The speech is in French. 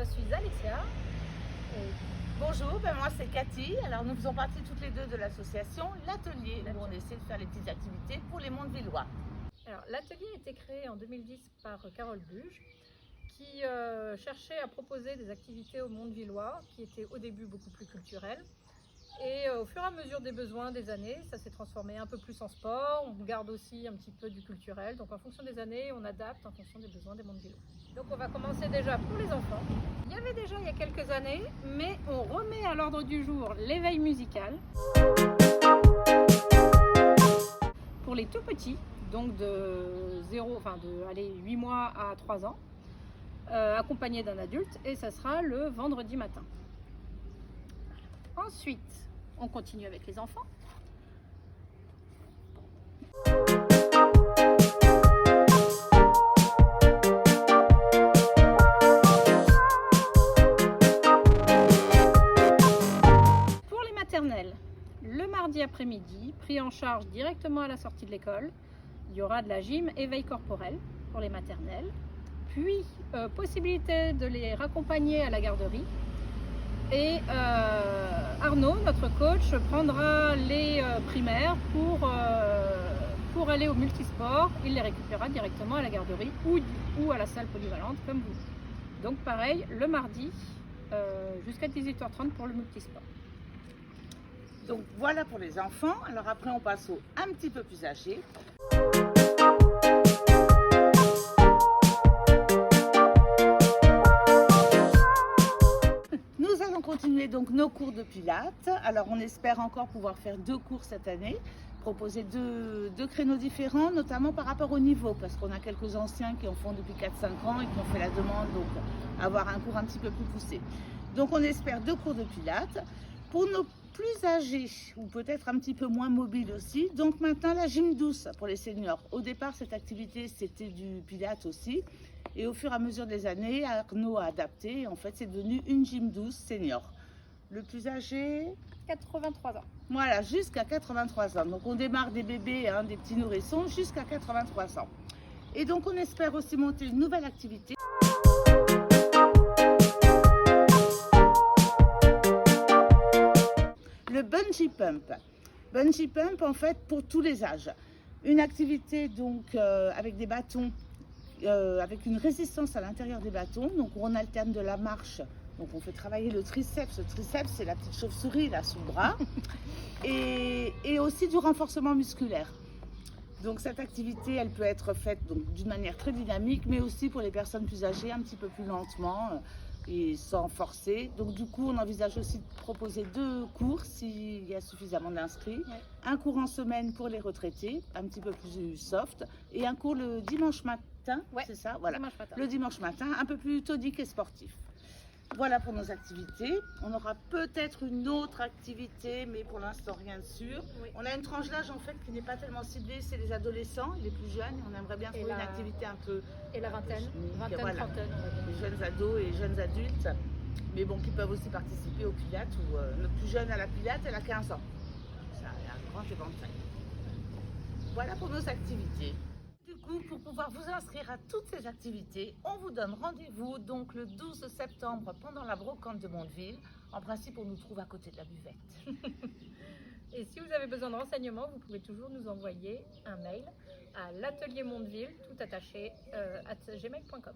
je suis Alexia. Bonjour, moi c'est Cathy. Alors nous faisons partie toutes les deux de l'association L'Atelier, où on essaie de faire les petites activités pour les Mondevillois. Alors l'atelier a été créé en 2010 par Carole Buge, qui cherchait à proposer des activités aux Mondevillois, qui étaient au début beaucoup plus culturelles. Et au fur et à mesure des besoins des années, ça s'est transformé un peu plus en sport. On garde aussi un petit peu du culturel. Donc en fonction des années, on adapte en fonction des besoins des Mondevillois. Donc on va commencer déjà pour les enfants. Il y avait déjà il y a quelques années, mais on remet à l'ordre du jour l'éveil musical. Pour les tout petits, donc de 8 mois à 3 ans, accompagnés d'un adulte, et ça sera le vendredi matin. Ensuite, on continue avec les enfants. Pour les maternelles, le mardi après-midi, pris en charge directement à la sortie de l'école, il y aura de la gym éveil corporel pour les maternelles, puis possibilité de les raccompagner à la garderie. Et Arnaud, notre coach, prendra les primaires pour aller au multisport. Il les récupérera directement à la garderie ou à la salle polyvalente, comme vous. Donc pareil, le mardi jusqu'à 18h30 pour le multisport. Donc voilà pour les enfants. Alors après on passe aux un petit peu plus âgés. Continuer donc nos cours de pilates. Alors on espère encore pouvoir faire 2 cours cette année, proposer deux créneaux différents, notamment par rapport au niveau, parce qu'on a quelques anciens qui en font depuis 4-5 ans et qui ont fait la demande, donc avoir un cours un petit peu plus poussé. Donc on espère 2 cours de pilates. Pour nos plus âgés, ou peut-être un petit peu moins mobiles aussi, donc maintenant la gym douce pour les seniors. Au départ cette activité c'était du pilates aussi. Et au fur et à mesure des années, Arnaud a adapté. En fait, c'est devenu une gym douce senior. Le plus âgé 83 ans. Voilà, jusqu'à 83 ans. Donc, on démarre des bébés, des petits nourrissons, jusqu'à 83 ans. Et donc, on espère aussi monter une nouvelle activité. Le bungee pump. Bungee pump, en fait, pour tous les âges. Une activité, donc, avec des bâtons. Avec une résistance à l'intérieur des bâtons, donc on alterne de la marche, donc on fait travailler le triceps. Le triceps, c'est la petite chauve-souris là sous le bras, et aussi du renforcement musculaire. Donc cette activité, elle peut être faite d'une manière très dynamique, mais aussi pour les personnes plus âgées, un petit peu plus lentement et sans forcer. Donc du coup, on envisage aussi de proposer 2 cours s'il y a suffisamment d'inscrits. Ouais. Un cours en semaine pour les retraités, un petit peu plus soft, et un cours le dimanche matin. Ouais, c'est ça, voilà. Le dimanche matin, un peu plus tonique et sportif. Voilà pour nos activités. On aura peut-être une autre activité, mais pour l'instant rien de sûr. Oui. On a une tranche d'âge en fait qui n'est pas tellement ciblée, c'est les adolescents, les plus jeunes. On aimerait bien trouver une activité un peu... Et la vingtaine, voilà. Trentaine. Les jeunes ados et les jeunes adultes, mais bon, qui peuvent aussi participer au pilates. Notre plus jeune à la pilates, elle a 15 ans. Ça a un grand éventail. Voilà pour nos activités. Du coup, pour pouvoir vous inscrire à toutes ces activités, on vous donne rendez-vous donc le 12 septembre pendant la brocante de Mondeville. En principe, on nous trouve à côté de la buvette. Et si vous avez besoin de renseignements, vous pouvez toujours nous envoyer un mail à l'atelier Mondeville, tout attaché, @gmail.com.